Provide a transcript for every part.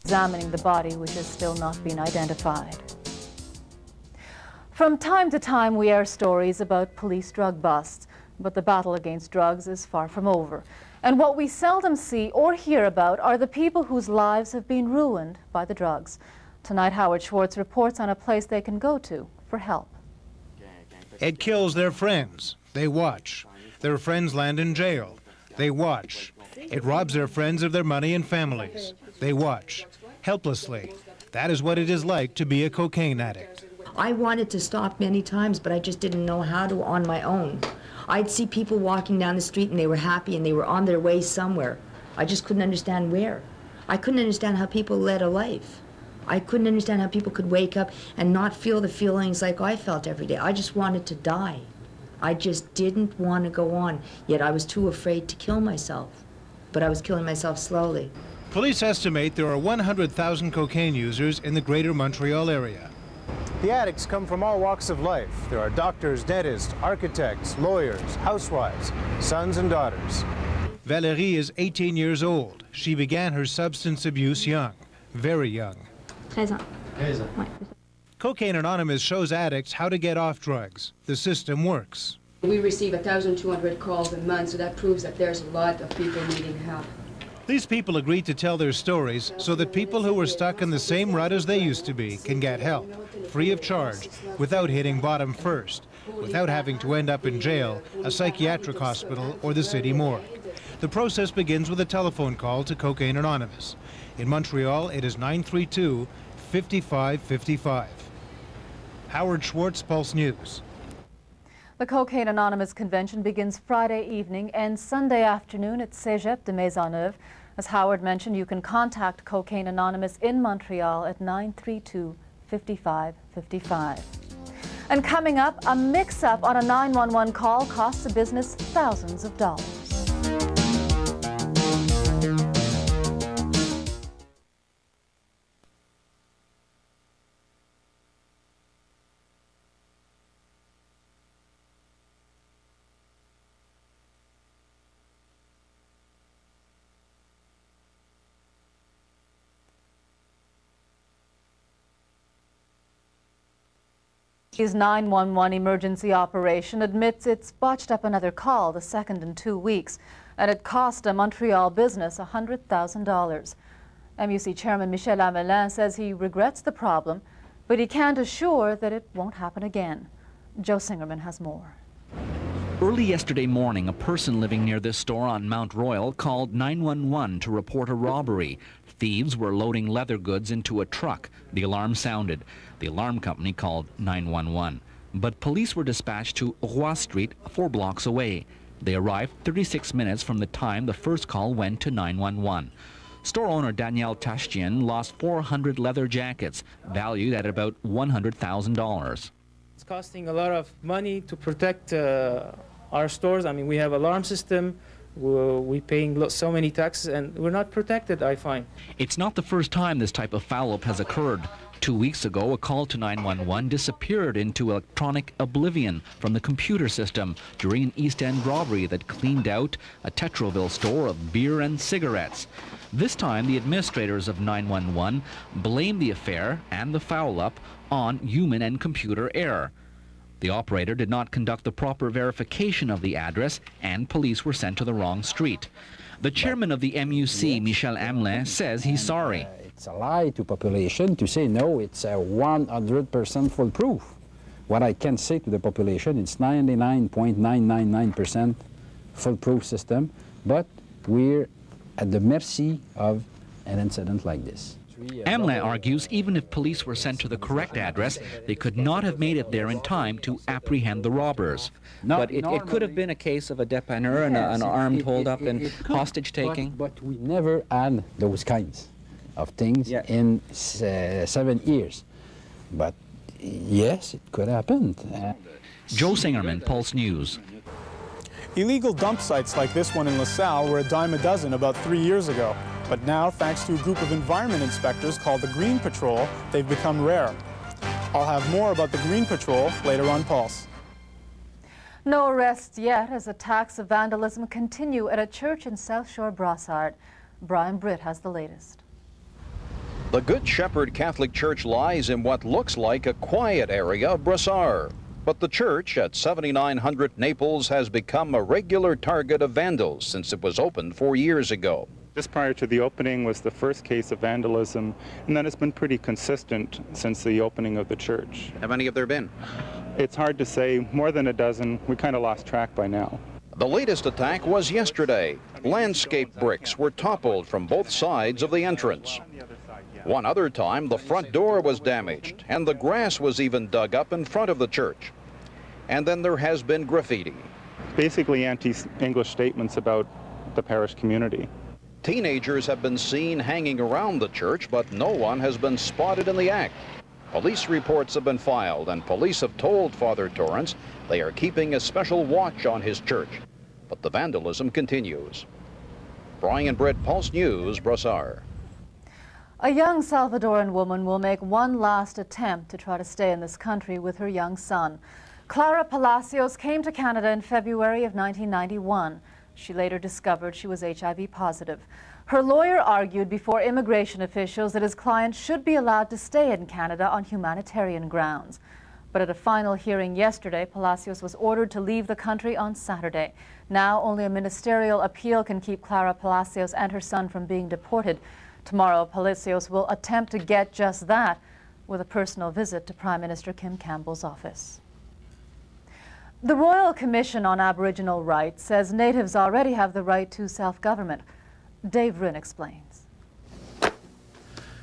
examining the body, which has still not been identified. From time to time, we air stories about police drug busts, but the battle against drugs is far from over. And what we seldom see or hear about are the people whose lives have been ruined by the drugs. Tonight, Howard Schwartz reports on a place they can go to for help. It kills their friends. They watch. Their friends land in jail. They watch. It robs their friends of their money and families. They watch. Helplessly. That is what it is like to be a cocaine addict. I wanted to stop many times, but I just didn't know how to on my own. I'd see people walking down the street and they were happy and they were on their way somewhere. I just couldn't understand where. I couldn't understand how people led a life. I couldn't understand how people could wake up and not feel the feelings like I felt every day. I just wanted to die. I just didn't want to go on, yet I was too afraid to kill myself. But I was killing myself slowly. Police estimate there are 100,000 cocaine users in the greater Montreal area. The addicts come from all walks of life. There are doctors, dentists, architects, lawyers, housewives, sons and daughters. Valérie is 18 years old. She began her substance abuse young, very young. 13 ans. 13 ans. Cocaine Anonymous shows addicts how to get off drugs. The system works. We receive 1,200 calls a month, so that proves that there's a lot of people needing help. These people agreed to tell their stories so that people who were stuck in the same rut as they used to be can get help, free of charge, without hitting bottom first, without having to end up in jail, a psychiatric hospital, or the city morgue. The process begins with a telephone call to Cocaine Anonymous. In Montreal, it is 932-5555. Howard Schwartz, Pulse News. The Cocaine Anonymous convention begins Friday evening and Sunday afternoon at Cégep de Maisonneuve. As Howard mentioned, you can contact Cocaine Anonymous in Montreal at 932-5555. And coming up, a mix-up on a 911 call costs the business thousands of dollars. His 911 emergency operation admits it's botched up another call, the second in 2 weeks, and it cost a Montreal business $100,000. MUC Chairman Michel Amelin says he regrets the problem, but he can't assure that it won't happen again. Joe Singerman has more. Early yesterday morning, a person living near this store on Mount Royal called 911 to report a robbery. Thieves were loading leather goods into a truck. The alarm sounded. The alarm company called 911. But police were dispatched to Roy Street, 4 blocks away. They arrived 36 minutes from the time the first call went to 911. Store owner Danielle Tashtian lost 400 leather jackets, valued at about $100,000. It's costing a lot of money to protect our stores. I mean, we have alarm system. We're paying so many taxes, and we're not protected, I find. It's not the first time this type of foul-up has occurred. 2 weeks ago, a call to 911 disappeared into electronic oblivion from the computer system during an East End robbery that cleaned out a Tetroville store of beer and cigarettes. This time, the administrators of 911 blamed the affair and the foul-up on human and computer error. The operator did not conduct the proper verification of the address, and police were sent to the wrong street. The chairman of the MUC, Michel Amelin, says he's sorry. It's a lie to population to say, no, it's a 100% foolproof. What I can say to the population, it's 99.999% foolproof system, but we're at the mercy of an incident like this. Amelin argues even if police were sent to the correct address, they could not have made it there in time to apprehend the robbers. But it could have been a case of a dépanneur and an armed hold-up and hostage-taking. But we never had those kinds of things in 7 years. But yes, it could happen. Joe Singerman, Pulse News. Illegal dump sites like this one in LaSalle were a dime a dozen about 3 years ago. But now, thanks to a group of environment inspectors called the Green Patrol, they've become rare. I'll have more about the Green Patrol later on Pulse. No arrests yet as attacks of vandalism continue at a church in South Shore Brossard. Brian Britt has the latest. The Good Shepherd Catholic Church lies in what looks like a quiet area of Brossard. But the church at 7900 Naples has become a regular target of vandals since it was opened 4 years ago. Just prior to the opening was the first case of vandalism, and then it's been pretty consistent since the opening of the church. How many have there been? It's hard to say, more than a dozen. We kind of lost track by now. The latest attack was yesterday. Landscape bricks were toppled from both sides of the entrance. One other time, the front door was damaged, and the grass was even dug up in front of the church. And then there has been graffiti. Basically anti-English statements about the parish community. Teenagers have been seen hanging around the church, but no one has been spotted in the act. Police reports have been filed, and police have told Father Torrance they are keeping a special watch on his church. But the vandalism continues. Brian Britt, Pulse News, Brossard. A young Salvadoran woman will make one last attempt to try to stay in this country with her young son. Clara Palacios came to Canada in February of 1991. She later discovered she was HIV positive. Her lawyer argued before immigration officials that his client should be allowed to stay in Canada on humanitarian grounds. But at a final hearing yesterday, Palacios was ordered to leave the country on Saturday. Now only a ministerial appeal can keep Clara Palacios and her son from being deported. Tomorrow, Palacios will attempt to get just that with a personal visit to Prime Minister Kim Campbell's office. The Royal Commission on Aboriginal Rights says natives already have the right to self-government. Dave Rinn explains.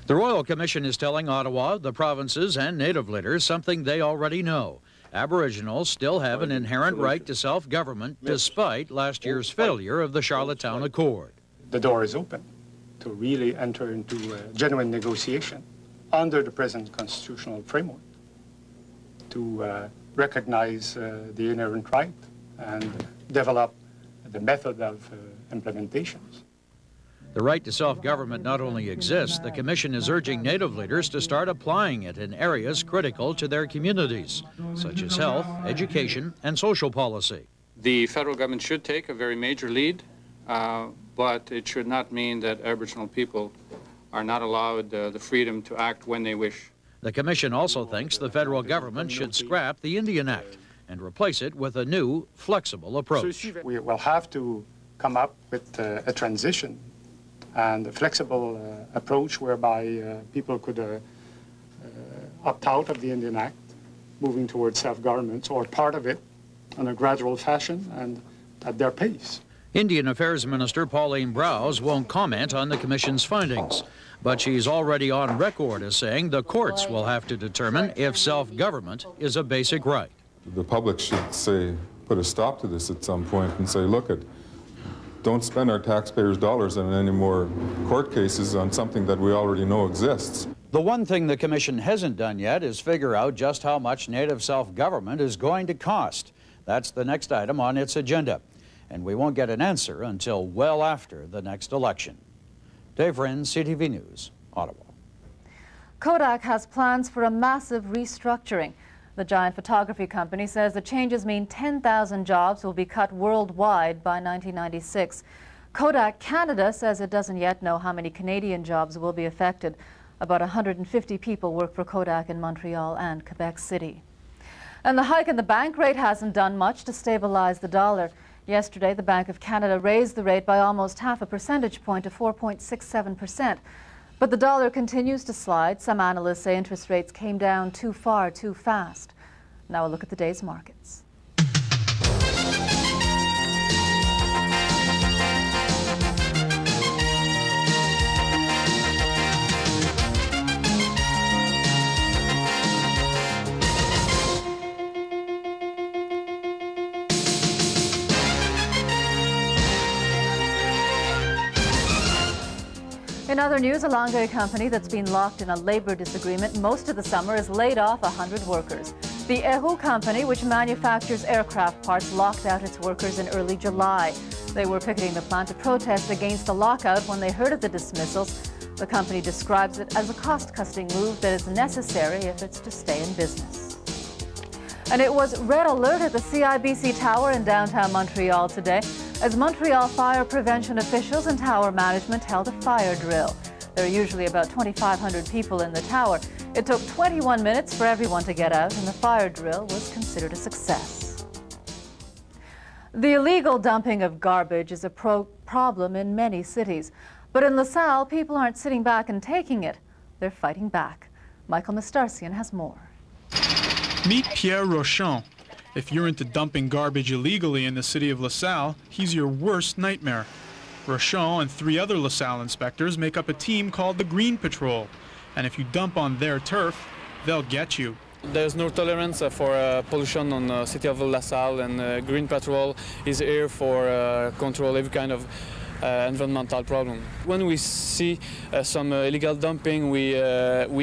The Royal Commission is telling Ottawa, the provinces and native leaders something they already know. Aboriginals still have an inherent right to self-government despite last year's failure of the Charlottetown Accord. The door is open to really enter into a genuine negotiation under the present constitutional framework to recognize the inherent right and develop the method of implementations. The right to self-government not only exists, the Commission is urging Native leaders to start applying it in areas critical to their communities, such as health, education, and social policy. The federal government should take a very major lead, but it should not mean that Aboriginal people are not allowed the freedom to act when they wish. The Commission also thinks the federal government should scrap the Indian Act and replace it with a new, flexible approach. We will have to come up with a transition and a flexible approach whereby people could opt out of the Indian Act, moving towards self-government, or part of it in a gradual fashion and at their pace. Indian Affairs Minister Pauline Browse won't comment on the Commission's findings, but she's already on record as saying the courts will have to determine if self-government is a basic right. The public should say, put a stop to this at some point and say, look, don't spend our taxpayers' dollars on any more court cases on something that we already know exists. The one thing the Commission hasn't done yet is figure out just how much native self-government is going to cost. That's the next item on its agenda, and we won't get an answer until well after the next election. Dave Rinn, CTV News, Ottawa. Kodak has plans for a massive restructuring. The giant photography company says the changes mean 10,000 jobs will be cut worldwide by 1996. Kodak Canada says it doesn't yet know how many Canadian jobs will be affected. About 150 people work for Kodak in Montreal and Quebec City. And the hike in the bank rate hasn't done much to stabilize the dollar. Yesterday, the Bank of Canada raised the rate by almost half a percentage point to 4.67%. But the dollar continues to slide. Some analysts say interest rates came down too far, too fast. Now a look at the day's markets. In other news, a Longueuil company that's been locked in a labor disagreement most of the summer has laid off 100 workers. The Héroux company, which manufactures aircraft parts, locked out its workers in early July. They were picketing the plant to protest against the lockout when they heard of the dismissals. The company describes it as a cost-cutting move that is necessary if it's to stay in business. And it was red alert at the CIBC Tower in downtown Montreal today as Montreal fire prevention officials and tower management held a fire drill. There are usually about 2,500 people in the tower. It took 21 minutes for everyone to get out, and the fire drill was considered a success. The illegal dumping of garbage is a problem in many cities. But in LaSalle, people aren't sitting back and taking it. They're fighting back. Michael Mistarsian has more. Meet Pierre Rochon. If you're into dumping garbage illegally in the city of LaSalle, he's your worst nightmare. Rochon and 3 other LaSalle inspectors make up a team called the Green Patrol. And if you dump on their turf, they'll get you. There's no tolerance for pollution on the city of LaSalle, and Green Patrol is here for control every kind of environmental problem. When we see some illegal dumping, we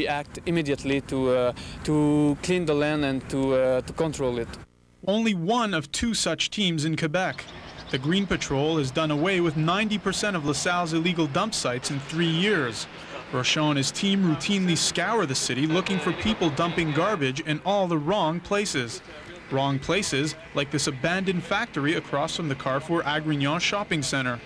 act immediately to clean the land and to control it. Only one of 2 such teams in Quebec. The Green Patrol has done away with 90% of LaSalle's illegal dump sites in 3 years. Rochon and his team routinely scour the city looking for people dumping garbage in all the wrong places. Wrong places like this abandoned factory across from the Carrefour Agrignon shopping center.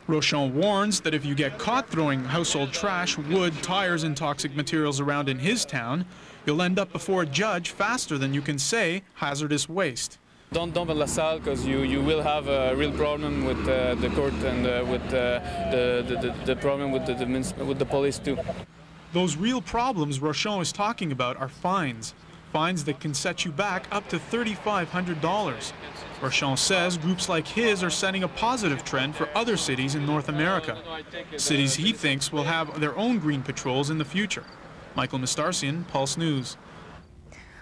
Rochon warns that if you get caught throwing household trash, wood, tires, and toxic materials around in his town, you'll end up before a judge faster than you can say hazardous waste. Don't dump in LaSalle because you will have a real problem with the court and with the problem with the police too. Those real problems Rochon is talking about are fines. Fines that can set you back up to $3,500. Rochon says groups like his are setting a positive trend for other cities in North America. Cities he thinks will have their own green patrols in the future. Michael Mistarsian, Pulse News.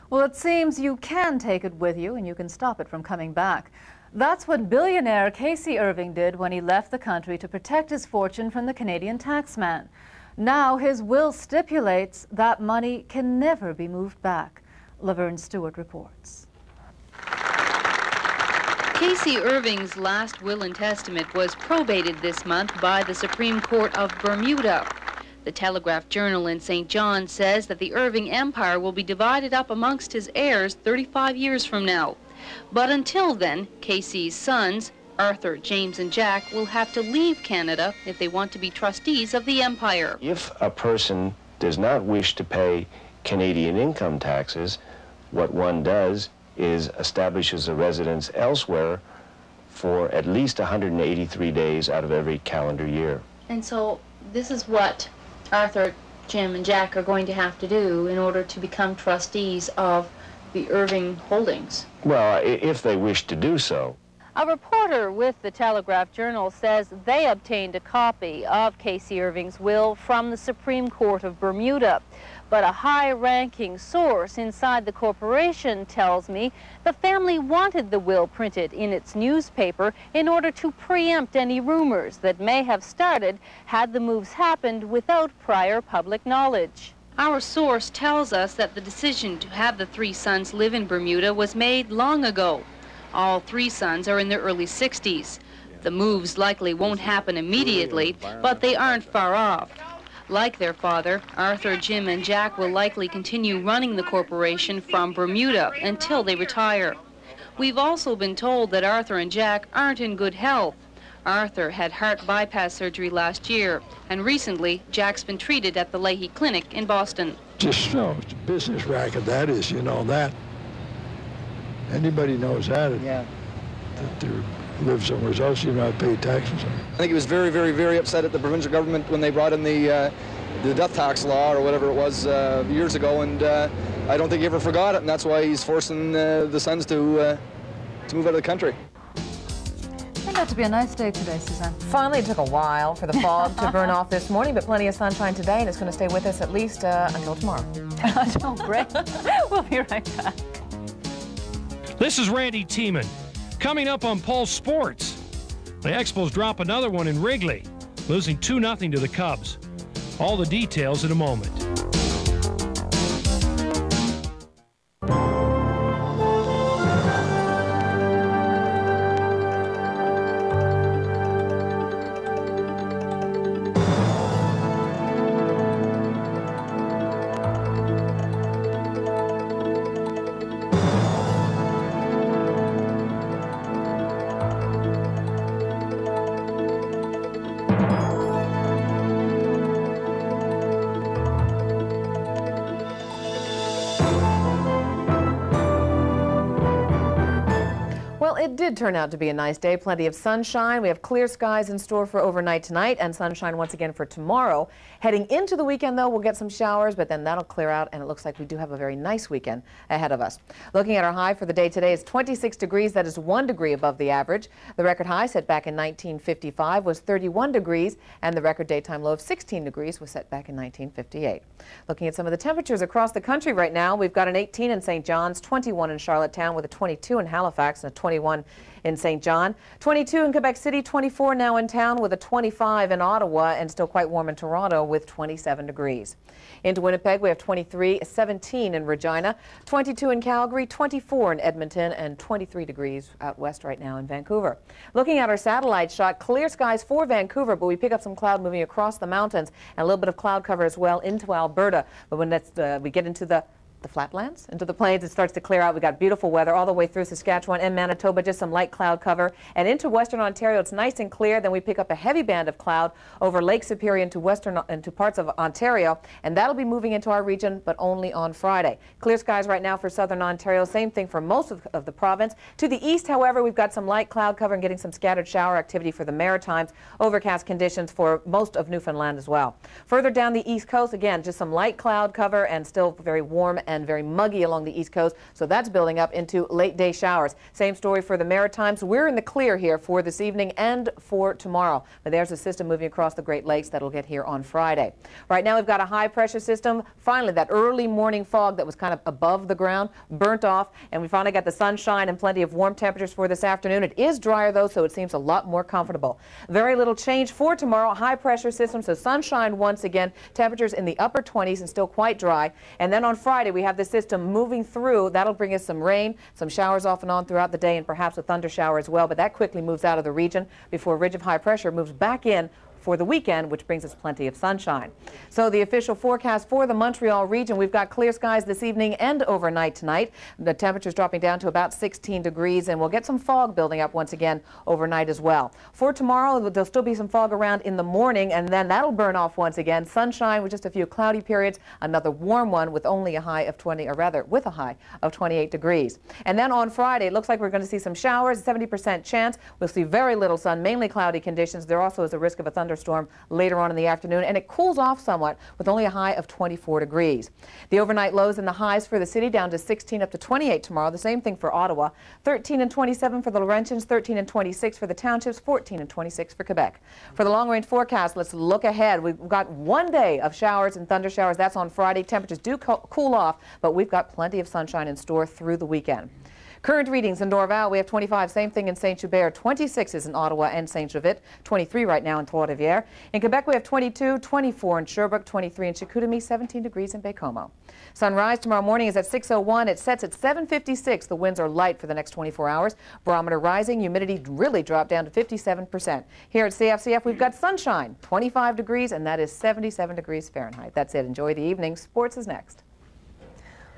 Well, it seems you can take it with you and you can stop it from coming back. That's what billionaire Casey Irving did when he left the country to protect his fortune from the Canadian taxman. Now his will stipulates that money can never be moved back. Laverne Stewart reports. Casey Irving's last will and testament was probated this month by the Supreme Court of Bermuda. The Telegraph-Journal in St. John says that the Irving empire will be divided up amongst his heirs 35 years from now. But until then, Casey's sons, Arthur, James, and Jack, will have to leave Canada if they want to be trustees of the empire. If a person does not wish to pay Canadian income taxes, what one does is establishes a residence elsewhere for at least 183 days out of every calendar year. And so this is what Arthur, Jim, and Jack are going to have to do in order to become trustees of the Irving holdings. Well, if they wish to do so. A reporter with the Telegraph-Journal says they obtained a copy of Casey Irving's will from the Supreme Court of Bermuda. But a high-ranking source inside the corporation tells me the family wanted the will printed in its newspaper in order to preempt any rumors that may have started had the moves happened without prior public knowledge. Our source tells us that the decision to have the 3 sons live in Bermuda was made long ago. All 3 sons are in their early 60s. The moves likely won't happen immediately, but they aren't far off. Like their father, Arthur, Jim, and Jack will likely continue running the corporation from Bermuda until they retire. We've also been told that Arthur and Jack aren't in good health. Arthur had heart bypass surgery last year, and recently Jack's been treated at the Leahy Clinic in Boston. Just it's a business racket, that is, you know that. Anybody knows that. Yeah. That they live somewhere else, you know, pay taxes. I think he was very, very, very upset at the provincial government when they brought in the death tax law or whatever it was years ago, and I don't think he ever forgot it, and that's why he's forcing the sons to move out of the country. Turned out to be a nice day today, Suzanne. Finally, it took a while for the fog to burn off this morning, but plenty of sunshine today, and it's going to stay with us at least until tomorrow. Don't break. We'll be right back. This is Randy Tiemann. Coming up on Pulse Sports, the Expos drop another one in Wrigley, losing 2-0 to the Cubs. All the details in a moment. it did turn out to be a nice day. Plenty of sunshine. We have clear skies in store for overnight tonight and sunshine once again for tomorrow. Heading into the weekend, though, we'll get some showers, but then that'll clear out, and it looks like we do have a very nice weekend ahead of us. Looking at our high for the day today is 26 degrees. That is 1 degree above the average. The record high set back in 1955 was 31 degrees, and the record daytime low of 16 degrees was set back in 1958. Looking at some of the temperatures across the country right now, we've got an 18 in St. John's, 21 in Charlottetown, with a 22 in Halifax and a 21 in St. John, 22 in Quebec City, 24 now in town with a 25 in Ottawa, and still quite warm in Toronto with 27 degrees. Into Winnipeg, we have 23, 17 in Regina, 22 in Calgary, 24 in Edmonton, and 23 degrees out west right now in Vancouver. Looking at our satellite shot, clear skies for Vancouver, but we pick up some cloud moving across the mountains and a little bit of cloud cover as well into Alberta. But when we get into the flatlands, into the plains, it starts to clear out. We've got beautiful weather all the way through Saskatchewan and Manitoba, just some light cloud cover. And into western Ontario, it's nice and clear. Then we pick up a heavy band of cloud over Lake Superior into parts of Ontario, and that'll be moving into our region, but only on Friday. Clear skies right now for southern Ontario. Same thing for most of the province. To the east, however, we've got some light cloud cover and getting some scattered shower activity for the Maritimes. Overcast conditions for most of Newfoundland as well. Further down the east coast, again, just some light cloud cover and still very warm and very muggy along the east coast, so that's building up into late day showers. Same story for the Maritimes. We're in the clear here for this evening and for tomorrow, but there's a system moving across the Great Lakes that'll get here on Friday. Right now we've got a high pressure system. Finally, that early morning fog that was kind of above the ground burnt off, and we finally got the sunshine and plenty of warm temperatures for this afternoon. It is drier though, so it seems a lot more comfortable. Very little change for tomorrow. High pressure system, so sunshine once again, temperatures in the upper 20s and still quite dry. And then on Friday we have this system moving through. That'll bring us some rain, some showers off and on throughout the day, and perhaps a thunder shower as well, but that quickly moves out of the region before a ridge of high pressure moves back in for the weekend, which brings us plenty of sunshine. So the official forecast for the Montreal region, we've got clear skies this evening and overnight tonight. The temperature's dropping down to about 16 degrees, and we'll get some fog building up once again overnight as well. For tomorrow, there'll still be some fog around in the morning, and then that'll burn off once again. Sunshine with just a few cloudy periods, another warm one with only a high of 20, or rather with a high of 28 degrees. And then on Friday, it looks like we're going to see some showers, 70% chance. We'll see very little sun, mainly cloudy conditions. There also is a risk of a thunderstorm later on in the afternoon, and it cools off somewhat with only a high of 24 degrees. The overnight lows and the highs for the city down to 16 up to 28 tomorrow. The same thing for Ottawa. 13 and 27 for the Laurentians, 13 and 26 for the townships, 14 and 26 for Quebec. For the long-range forecast, let's look ahead. We've got one day of showers and thunder showers. That's on Friday. Temperatures do cool off, but we've got plenty of sunshine in store through the weekend. Current readings in Dorval, we have 25, same thing in Saint-Hubert, 26 is in Ottawa and Saint-Jovite, 23 right now in Trois-Rivières. In Quebec, we have 22, 24 in Sherbrooke, 23 in Chicoutimi, 17 degrees in Baie-Comeau. Sunrise tomorrow morning is at 6:01. It sets at 7:56. The winds are light for the next 24 hours. Barometer rising, humidity really dropped down to 57%. Here at CFCF, we've got sunshine, 25 degrees, and that is 77 degrees Fahrenheit. That's it. Enjoy the evening. Sports is next.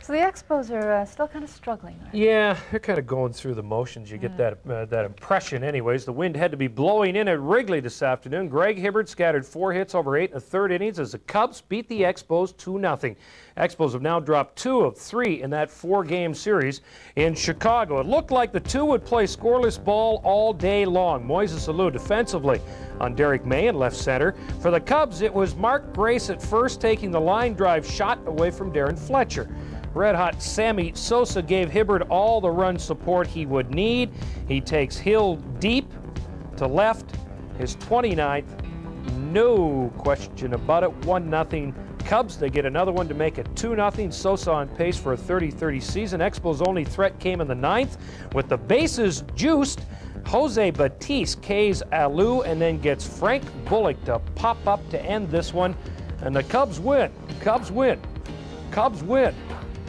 So the Expos are still kind of struggling. Yeah, they're kind of going through the motions. You get that impression anyways. The wind had to be blowing in at Wrigley this afternoon. Greg Hibbert scattered 4 hits over 8 1/3 innings as the Cubs beat the Expos 2-0. Expos have now dropped 2 of 3 in that 4-game series in Chicago. It looked like the two would play scoreless ball all day long. Moises Alou defensively on Derek May in left center. For the Cubs, it was Mark Grace at first taking the line drive shot away from Darren Fletcher. Red-hot Sammy Sosa gave Hibbert all the run support he would need. He takes Hill deep to left, his 29th. No question about it. 1-0 Cubs. They get another one to make it 2-0. Sosa on pace for a 30-30 season. Expos' only threat came in the 9th. With the bases juiced, Jose Batiste K's Alou and then gets Frank Bullock to pop up to end this one. And the Cubs win. Cubs win. Cubs win.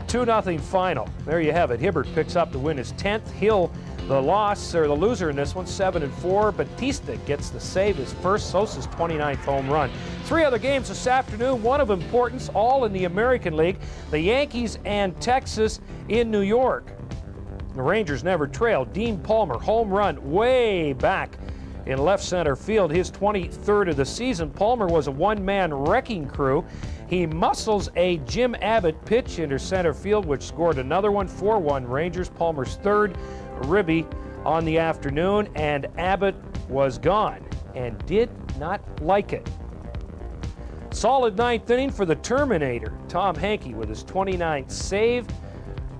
2-0 final. There you have it. Hibbert picks up to win his 10th. Hill, the loser in this one, 7-4. Batista gets the save, his first. Sosa's 29th home run. 3 other games this afternoon, one of importance, all in the American League. The Yankees and Texas in New York. The Rangers never trailed. Dean Palmer, home run way back in left center field, his 23rd of the season. Palmer was a one-man wrecking crew. He muscles a Jim Abbott pitch into center field, which scored another one, 4-1 Rangers. Palmer's third, Ribby on the afternoon, and Abbott was gone and did not like it. Solid ninth inning for the Terminator, Tom Hankey, with his 29th save,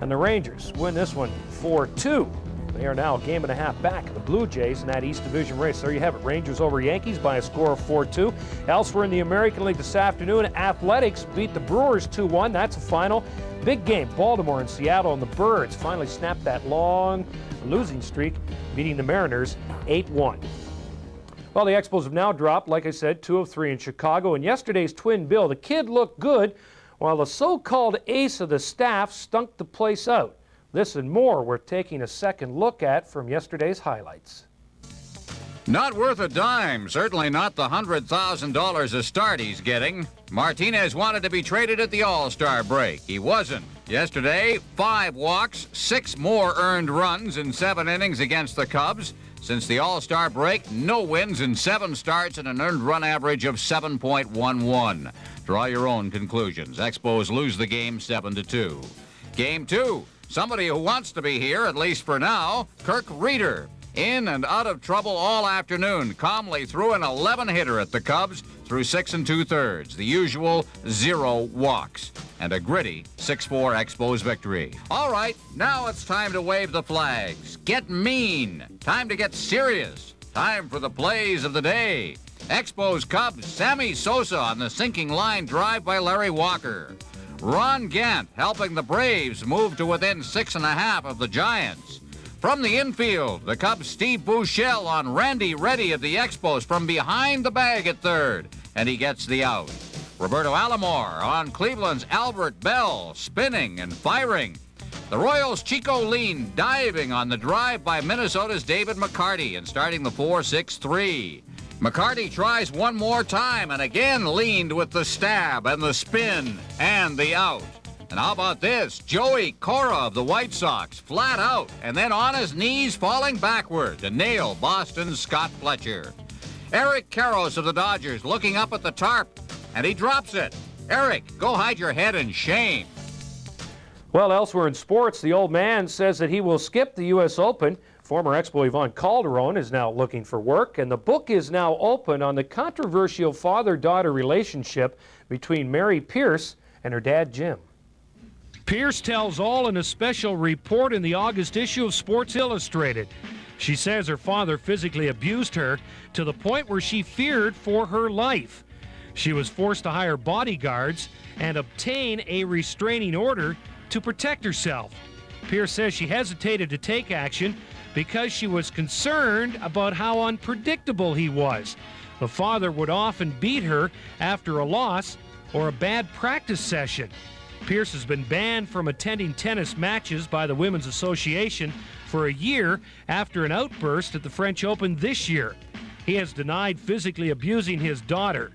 and the Rangers win this one 4-2. They are now a game and a half back of the Blue Jays in that East Division race. There you have it, Rangers over Yankees by a score of 4-2. Elsewhere in the American League this afternoon, Athletics beat the Brewers 2-1. That's a final. Big game, Baltimore and Seattle, and the Birds finally snapped that long losing streak, beating the Mariners 8-1. Well, the Expos have now dropped, like I said, 2 of 3 in Chicago. And yesterday's twin bill, the kid looked good, while the so-called ace of the staff stunk the place out. This and more we're taking a second look at from yesterday's highlights. Not worth a dime, certainly not the $100,000 a start he's getting. Martinez wanted to be traded at the All-Star break. He wasn't. Yesterday, 5 walks, 6 more earned runs in 7 innings against the Cubs. Since the All-Star break, no wins in 7 starts and an earned run average of 7.11. Draw your own conclusions. Expos lose the game 7-2. Game 2. Somebody who wants to be here, at least for now, Kirk Reeder. In and out of trouble all afternoon, calmly threw an 11-hitter at the Cubs through 6 2/3. The usual 0 walks. And a gritty 6-4 Expos victory. All right, now it's time to wave the flags. Get mean. Time to get serious. Time for the plays of the day. Expos Cubs, Sammy Sosa on the sinking line drive by Larry Walker. Ron Gant helping the Braves move to within 6.5 of the Giants. From the infield, the Cubs' Steve Buechele on Randy Reddy of the Expos from behind the bag at third, and he gets the out. Roberto Alomar on Cleveland's Albert Bell, spinning and firing. The Royals' Chico Lean diving on the drive by Minnesota's David McCarty and starting the 4-6-3. McCarty tries one more time and again leaned with the stab and the spin and the out. And how about this? Joey Cora of the White Sox flat out and then on his knees falling backward to nail Boston's Scott Fletcher. Eric Karros of the Dodgers looking up at the tarp and he drops it. Eric, go hide your head in shame. Well, elsewhere in sports, the old man says that he will skip the U.S. Open. Former Expo Yvonne Calderon is now looking for work, and the book is now open on the controversial father-daughter relationship between Mary Pierce and her dad, Jim. Pierce tells all in a special report in the August issue of Sports Illustrated. She says her father physically abused her to the point where she feared for her life. She was forced to hire bodyguards and obtain a restraining order to protect herself. Pierce says she hesitated to take action because she was concerned about how unpredictable he was. The father would often beat her after a loss or a bad practice session. Pierce has been banned from attending tennis matches by the Women's Association for a year after an outburst at the French Open this year. He has denied physically abusing his daughter.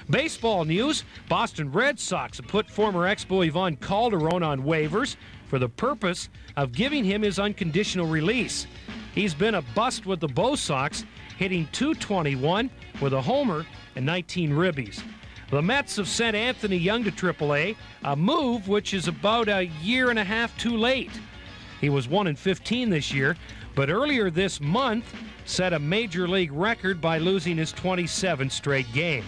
Baseball news, Boston Red Sox have put former Expo Yvonne Calderon on waivers for the purpose of giving him his unconditional release. He's been a bust with the Bo Sox, hitting .221 with a homer and 19 ribbies. The Mets have sent Anthony Young to AAA, a move which is about a year and a half too late. He was 1-15 this year, but earlier this month set a major league record by losing his 27th straight game.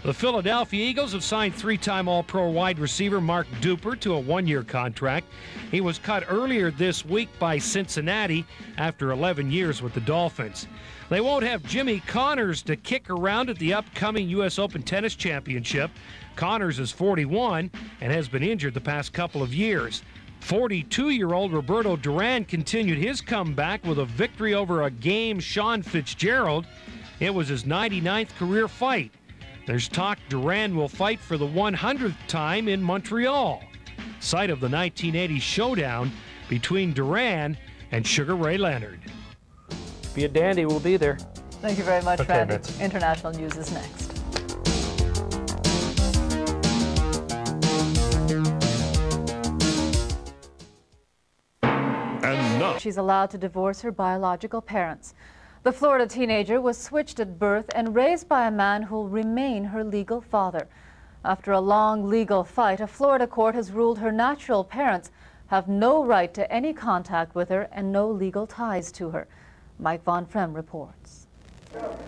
The Philadelphia Eagles have signed 3-time All-Pro wide receiver Mark Duper to a 1-year contract. He was cut earlier this week by Cincinnati after 11 years with the Dolphins. They won't have Jimmy Connors to kick around at the upcoming U.S. Open Tennis Championship. Connors is 41 and has been injured the past couple of years. 42-year-old Roberto Duran continued his comeback with a victory over a game Sean Fitzgerald. It was his 99th career fight. There's talk Duran will fight for the 100th time in Montreal, site of the 1980 showdown between Duran and Sugar Ray Leonard. Be a dandy, we'll be there. Thank you very much, Okay, Randy. Vince. International news is next. And now, she's allowed to divorce her biological parents. The Florida teenager was switched at birth and raised by a man who will remain her legal father. After a long legal fight, a Florida court has ruled her natural parents have no right to any contact with her and no legal ties to her. Mike Von Frem reports.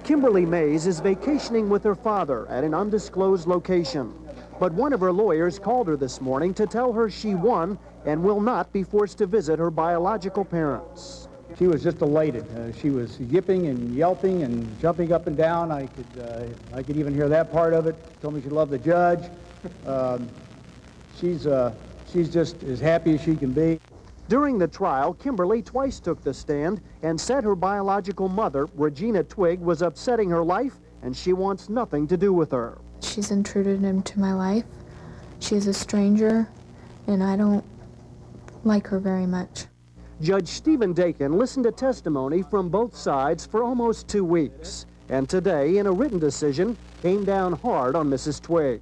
Kimberly Mays is vacationing with her father at an undisclosed location. But one of her lawyers called her this morning to tell her she won and will not be forced to visit her biological parents. She was just elated. She was yipping and yelping and jumping up and down. I could even hear that part of it. Told me she loved the judge. She's just as happy as she can be. During the trial, Kimberly twice took the stand and said her biological mother, Regina Twigg, was upsetting her life and she wants nothing to do with her. She's intruded into my life. She's a stranger, and I don't like her very much. Judge Stephen Dakin listened to testimony from both sides for almost 2 weeks, and today, in a written decision, came down hard on Mrs. Twigg.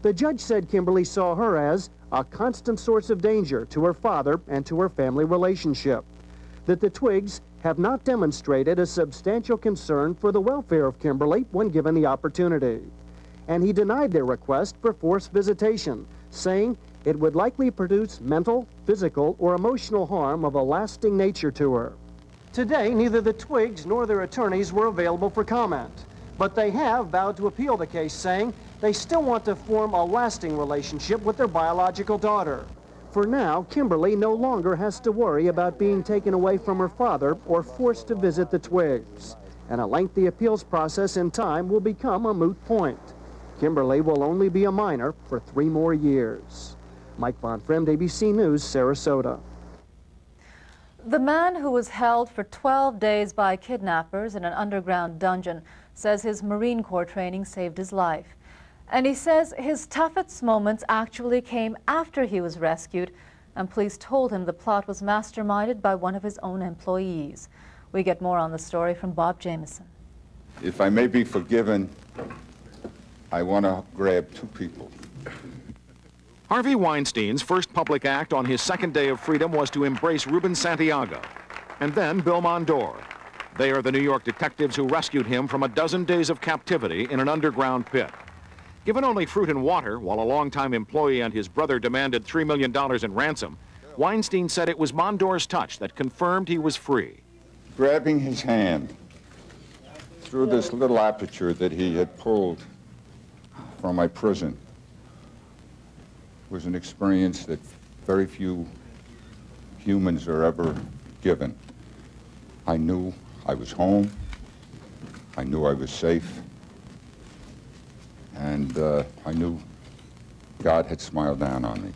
The judge said Kimberly saw her as a constant source of danger to her father and to her family relationship, that the Twiggs have not demonstrated a substantial concern for the welfare of Kimberly when given the opportunity. And he denied their request for forced visitation, saying it would likely produce mental, physical, or emotional harm of a lasting nature to her. Today, neither the Twiggs nor their attorneys were available for comment, but they have vowed to appeal the case, saying they still want to form a lasting relationship with their biological daughter. For now, Kimberly no longer has to worry about being taken away from her father or forced to visit the Twiggs, and a lengthy appeals process in time will become a moot point. Kimberly will only be a minor for 3 more years. Mike Von Frem, ABC News, Sarasota. The man who was held for 12 days by kidnappers in an underground dungeon says his Marine Corps training saved his life. And he says his toughest moments actually came after he was rescued, and police told him the plot was masterminded by one of his own employees. We get more on the story from Bob Jameson. If I may be forgiven, I want to grab 2 people. Harvey Weinstein's first public act on his second day of freedom was to embrace Ruben Santiago, and then Bill Mondor. They are the New York detectives who rescued him from a dozen days of captivity in an underground pit. Given only fruit and water, while a longtime employee and his brother demanded $3 million in ransom, Weinstein said it was Mondor's touch that confirmed he was free. Grabbing his hand through this little aperture that he had pulled from my prison was an experience that very few humans are ever given. I knew I was home. I knew I was safe. And I knew God had smiled down on me.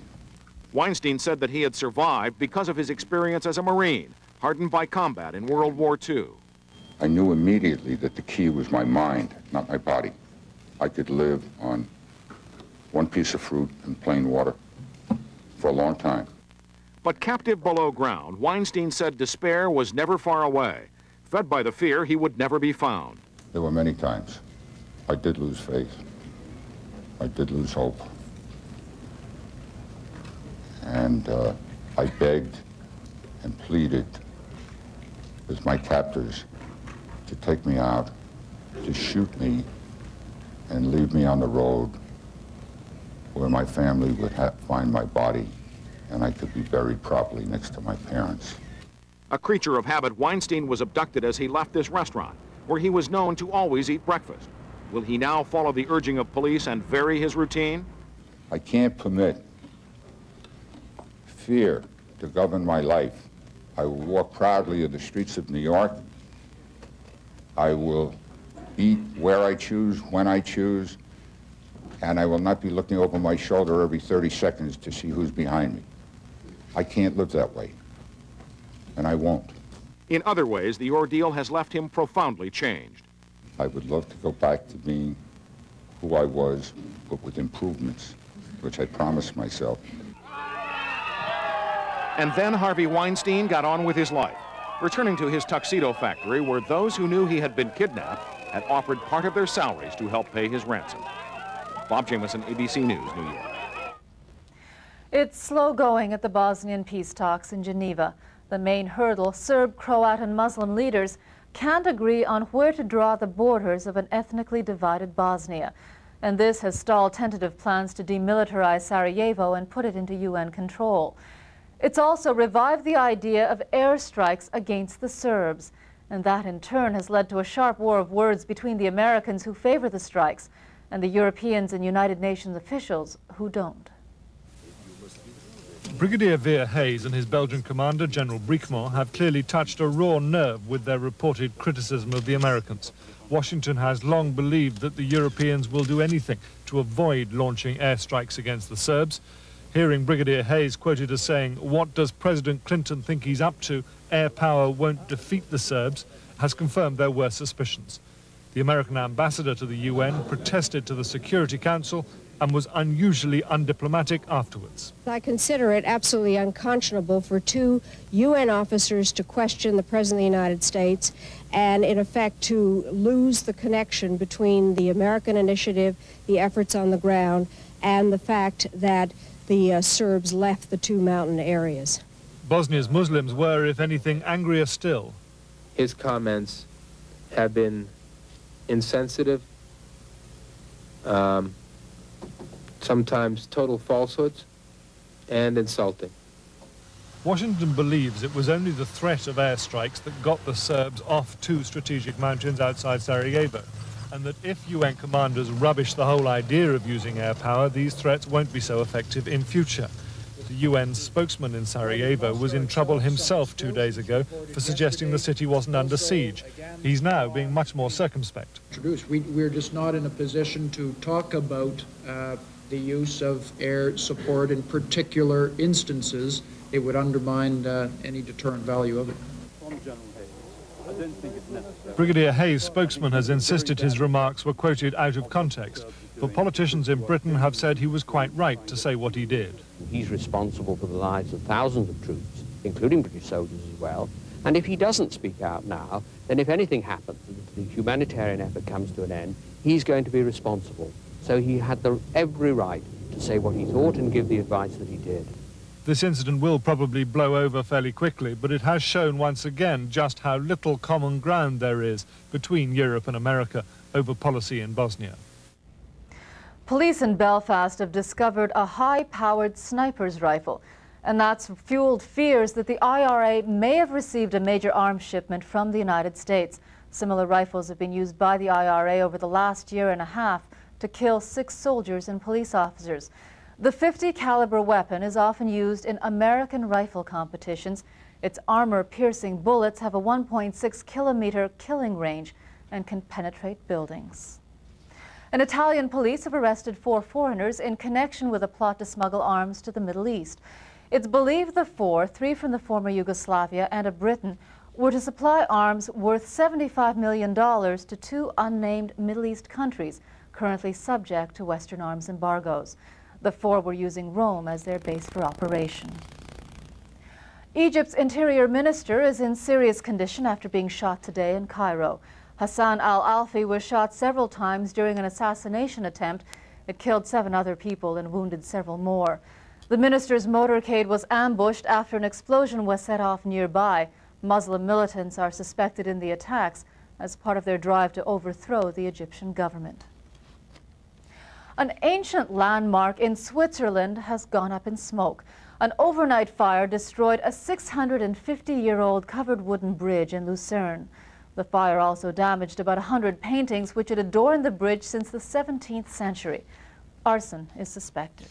Weinstein said that he had survived because of his experience as a Marine, hardened by combat in World War II. I knew immediately that the key was my mind, not my body. I could live on 1 piece of fruit and plain water for a long time. But captive below ground, Weinstein said despair was never far away, fed by the fear he would never be found. There were many times I did lose faith. I did lose hope. And I begged and pleaded with my captors to take me out, to shoot me, and leave me on the road where my family would find my body and I could be buried properly next to my parents. A creature of habit, Weinstein was abducted as he left this restaurant, where he was known to always eat breakfast. Will he now follow the urging of police and vary his routine? I can't permit fear to govern my life. I will walk proudly in the streets of New York. I will eat where I choose, when I choose, and I will not be looking over my shoulder every 30 seconds to see who's behind me. I can't live that way, and I won't. In other ways, the ordeal has left him profoundly changed. I would love to go back to being who I was, but with improvements, which I promised myself. And then Harvey Weinstein got on with his life, returning to his tuxedo factory where those who knew he had been kidnapped had offered part of their salaries to help pay his ransom. Bob Jameson, ABC News, New York. It's slow going at the Bosnian peace talks in Geneva. The main hurdle, Serb, Croat, and Muslim leaders can't agree on where to draw the borders of an ethnically divided Bosnia. And this has stalled tentative plans to demilitarize Sarajevo and put it into UN control. It's also revived the idea of airstrikes against the Serbs. And that, in turn, has led to a sharp war of words between the Americans who favor the strikes and the Europeans and United Nations officials who don't. Brigadier Veer Hayes and his Belgian commander, General Briquemont, have clearly touched a raw nerve with their reported criticism of the Americans. Washington has long believed that the Europeans will do anything to avoid launching airstrikes against the Serbs. Hearing Brigadier Hayes quoted as saying, "What does President Clinton think he's up to? Air power won't defeat the Serbs," has confirmed their worst suspicions. The American ambassador to the UN protested to the Security Council and was unusually undiplomatic afterwards. I consider it absolutely unconscionable for two UN officers to question the President of the United States and, in effect, to lose the connection between the American initiative, the efforts on the ground, and the fact that the Serbs left the two mountain areas. Bosnia's Muslims were, if anything, angrier still. His comments have been insensitive, sometimes total falsehoods, and insulting. Washington believes it was only the threat of airstrikes that got the Serbs off two strategic mountains outside Sarajevo, and that if UN commanders rubbish the whole idea of using air power, these threats won't be so effective in future. The UN spokesman in Sarajevo was in trouble himself 2 days ago for suggesting the city wasn't under siege. He's now being much more circumspect. We're just not in a position to talk about the use of air support in particular instances. It would undermine any deterrent value of it. Brigadier Hayes' spokesman has insisted his remarks were quoted out of context, but politicians in Britain have said he was quite right to say what he did. He's responsible for the lives of thousands of troops, including British soldiers as well, and if he doesn't speak out now, then if anything happens, if the humanitarian effort comes to an end, he's going to be responsible. So he had every right to say what he thought and give the advice that he did. This incident will probably blow over fairly quickly, but it has shown once again just how little common ground there is between Europe and America over policy in Bosnia. Police in Belfast have discovered a high-powered sniper's rifle, and that's fueled fears that the IRA may have received a major arms shipment from the United States. Similar rifles have been used by the IRA over the last year and a half to kill 6 soldiers and police officers. The .50 caliber weapon is often used in American rifle competitions. Its armor-piercing bullets have a 1.6 kilometer killing range and can penetrate buildings. And Italian police have arrested 4 foreigners in connection with a plot to smuggle arms to the Middle East. It's believed the 4, 3 from the former Yugoslavia and a Briton, were to supply arms worth $75 million to 2 unnamed Middle East countries currently subject to Western arms embargoes. The 4 were using Rome as their base for operation. Egypt's interior minister is in serious condition after being shot today in Cairo. Hassan al-Alfi was shot several times during an assassination attempt. It killed 7 other people and wounded several more. The minister's motorcade was ambushed after an explosion was set off nearby. Muslim militants are suspected in the attacks as part of their drive to overthrow the Egyptian government. An ancient landmark in Switzerland has gone up in smoke. An overnight fire destroyed a 650-year-old covered wooden bridge in Lucerne. The fire also damaged about 100 paintings which had adorned the bridge since the 17th century. Arson is suspected.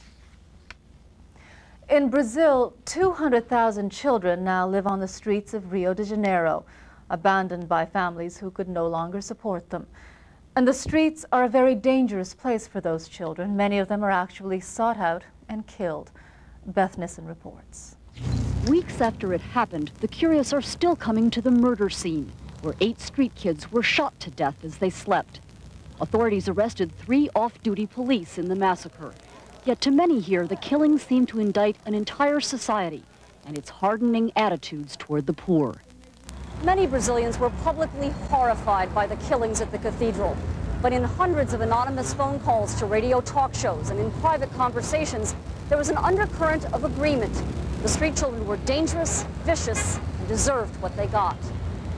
In Brazil, 200,000 children now live on the streets of Rio de Janeiro, abandoned by families who could no longer support them. And the streets are a very dangerous place for those children. Many of them are actually sought out and killed. Beth Nissen reports. Weeks after it happened, the curious are still coming to the murder scene, where 8 street kids were shot to death as they slept. Authorities arrested 3 off-duty police in the massacre. Yet to many here, the killings seem to indict an entire society and its hardening attitudes toward the poor. Many Brazilians were publicly horrified by the killings at the cathedral. But in hundreds of anonymous phone calls to radio talk shows and in private conversations, there was an undercurrent of agreement. The street children were dangerous, vicious, and deserved what they got.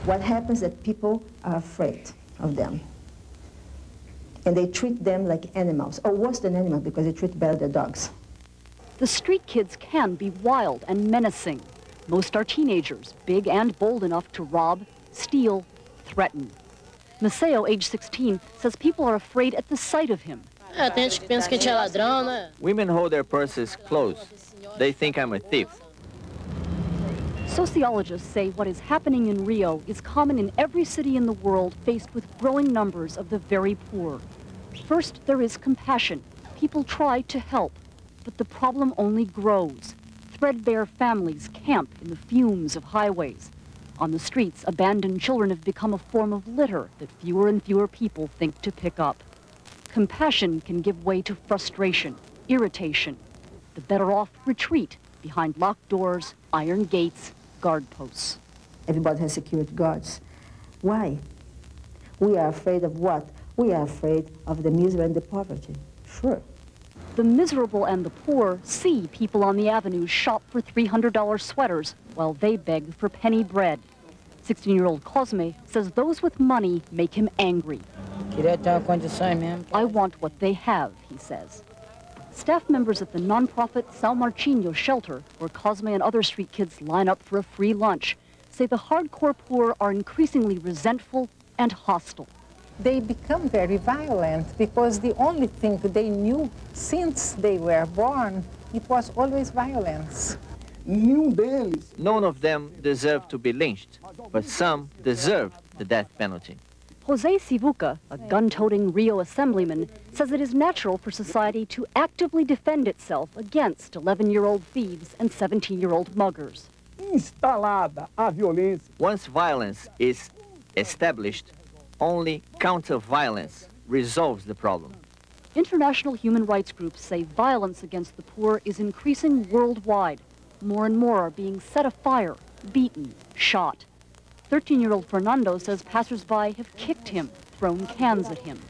What happens is that people are afraid of them. And they treat them like animals, or worse than animals, because they treat better their dogs. The street kids can be wild and menacing. Most are teenagers, big and bold enough to rob, steal, threaten. Maceo, age 16, says people are afraid at the sight of him. Women hold their purses close. They think I'm a thief. Sociologists say what is happening in Rio is common in every city in the world faced with growing numbers of the very poor. First, there is compassion. People try to help, but the problem only grows. Threadbare families camp in the fumes of highways. On the streets, abandoned children have become a form of litter that fewer and fewer people think to pick up. Compassion can give way to frustration, irritation. The better off retreat behind locked doors, iron gates, guard posts. Everybody has security guards. Why? We are afraid of what? We are afraid of the misery and the poverty. Sure. The miserable and the poor see people on the avenues shop for $300 sweaters while they beg for penny bread. 16-year-old Cosme says those with money make him angry. I want what they have, he says. Staff members at the nonprofit São Martinho shelter, where Cosme and other street kids line up for a free lunch, say the hardcore poor are increasingly resentful and hostile. They become very violent because the only thing they knew since they were born, it was always violence. None of them deserve to be lynched, but some deserve the death penalty. Jose Sivuca, a gun-toting Rio assemblyman, says it is natural for society to actively defend itself against 11-year-old thieves and 17-year-old muggers. Once violence is established, only counter-violence resolves the problem. International human rights groups say violence against the poor is increasing worldwide. More and more are being set afire, beaten, shot. 13-year-old Fernando says passers-by have kicked him, thrown cans at him.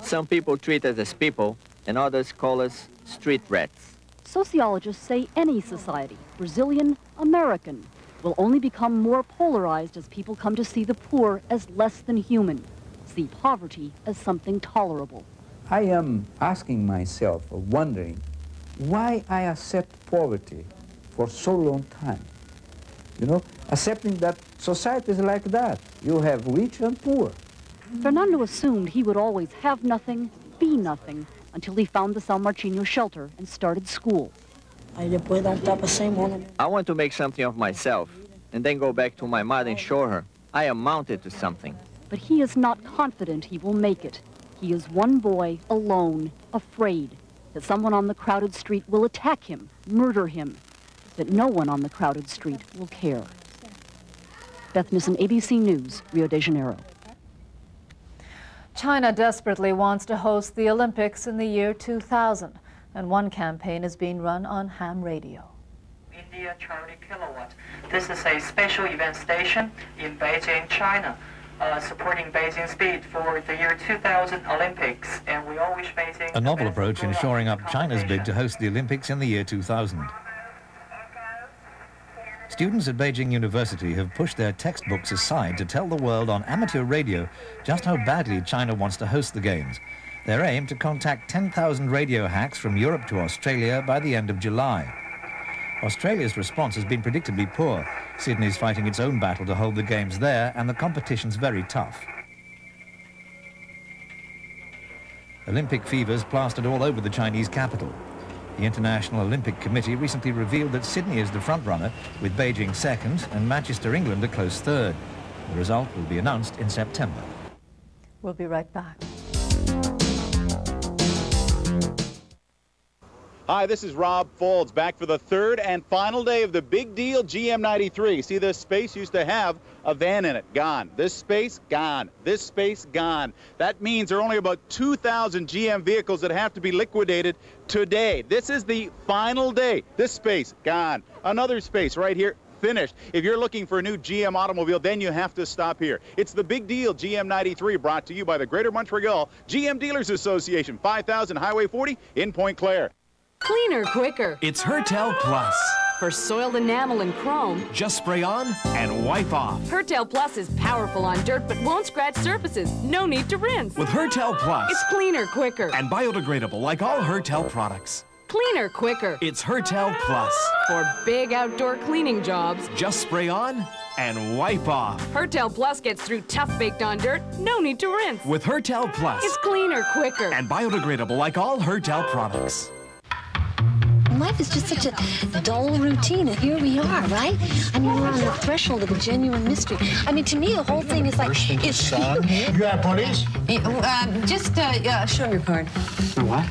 Some people treat us as people, and others call us street rats. Sociologists say any society, Brazilian, American, will only become more polarized as people come to see the poor as less than human, see poverty as something tolerable. I am asking myself, wondering, why I accept poverty for so long time. You know, accepting that society is like that. You have rich and poor. Fernando assumed he would always have nothing, be nothing, until he found the São Martinho shelter and started school. I want to make something of myself, and then go back to my mother and show her I amounted to something. But he is not confident he will make it. He is one boy, alone, afraid that someone on the crowded street will attack him, murder him, that no one on the crowded street will care. Beth Nissen, ABC News, Rio de Janeiro. China desperately wants to host the Olympics in the year 2000, and one campaign is being run on ham radio. India Charity Kilowatt. This is a special event station in Beijing, China, supporting Beijing speed for the year 2000 Olympics, and we all wish Beijing a novel approach in shoring up China's bid to host the Olympics in the year 2000. Students at Beijing University have pushed their textbooks aside to tell the world on amateur radio just how badly China wants to host the Games. Their aim to contact 10,000 radio hacks from Europe to Australia by the end of July. Australia's response has been predictably poor. Sydney's fighting its own battle to hold the Games there, and the competition's very tough. Olympic fevers plastered all over the Chinese capital. The International Olympic Committee recently revealed that Sydney is the front-runner, with Beijing second and Manchester, England a close third. The result will be announced in September. We'll be right back. Hi, this is Rob Folds, back for the third and final day of the big deal GM93. See, this space used to have a van in it. Gone. This space, gone. This space, gone. That means there are only about 2,000 GM vehicles that have to be liquidated today. This is the final day. This space, gone. Another space right here, finished. If you're looking for a new GM automobile, then you have to stop here. It's the big deal GM93, brought to you by the Greater Montreal GM Dealers Association, 5000 Highway 40 in Pointe Claire. Cleaner, quicker. It's Hertel Plus. For soiled enamel and chrome, just spray on and wipe off. Hertel Plus is powerful on dirt but won't scratch surfaces. No need to rinse. With Hertel Plus. It's cleaner, quicker. And biodegradable like all Hertel products. Cleaner, quicker. It's Hertel Plus. For big outdoor cleaning jobs, just spray on and wipe off. Hertel Plus gets through tough baked-on dirt. No need to rinse. With Hertel Plus. It's cleaner, quicker. And biodegradable like all Hertel products. Life is just such a dull routine, and here we are, right? I mean, we're on the threshold of a genuine mystery. I mean, to me, the whole thing is like... It's You have police? Show your card. What?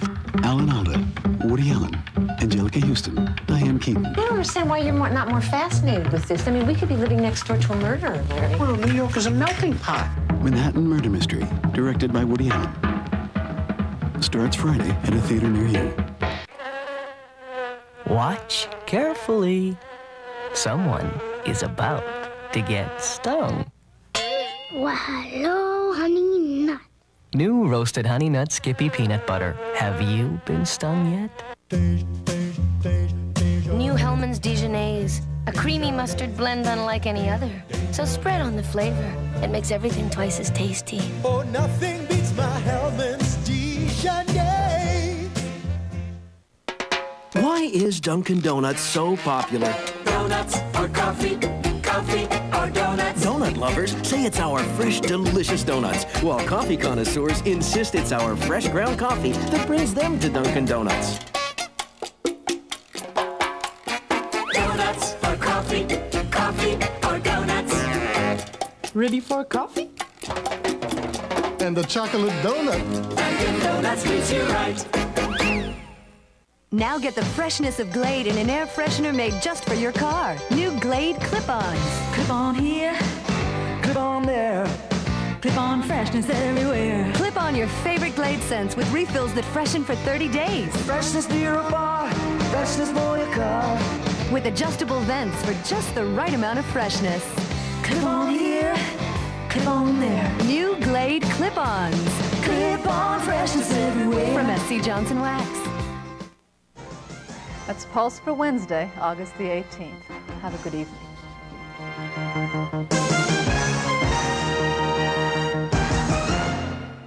Alan Alda, Woody Allen, Angelica Houston, Diane Keaton. I don't understand why you're not more fascinated with this. I mean, we could be living next door to a murderer, Larry. Well, New York is a melting pot. Manhattan Murder Mystery, directed by Woody Allen. Starts Friday at a theater near you. Watch carefully. Someone is about to get stung. Well, hello, honey nut. New roasted honey nut Skippy peanut butter. Have you been stung yet? New Hellman's Dijonnaise, a creamy mustard blend unlike any other. So spread on the flavor. It makes everything twice as tasty. Oh, nothing beats my Hellman's Dijonnaise. Why is Dunkin' Donuts so popular? Donuts or coffee, coffee or donuts. Donut lovers say it's our fresh, delicious donuts, while coffee connoisseurs insist it's our fresh ground coffee that brings them to Dunkin' Donuts. Donuts or coffee, coffee or donuts. Ready for coffee? And the chocolate donut. Dunkin' Donuts treats you right. Now get the freshness of Glade in an air freshener made just for your car. New Glade Clip-Ons. Clip-on here, clip-on there, clip-on freshness everywhere. Clip on your favorite Glade scents with refills that freshen for 30 days. Freshness near a bar, freshness for your car. With adjustable vents for just the right amount of freshness. Clip-on here, clip-on there. New Glade Clip-Ons. Clip-on freshness everywhere. From SC Johnson Wax. That's Pulse for Wednesday, August the 18th. Have a good evening.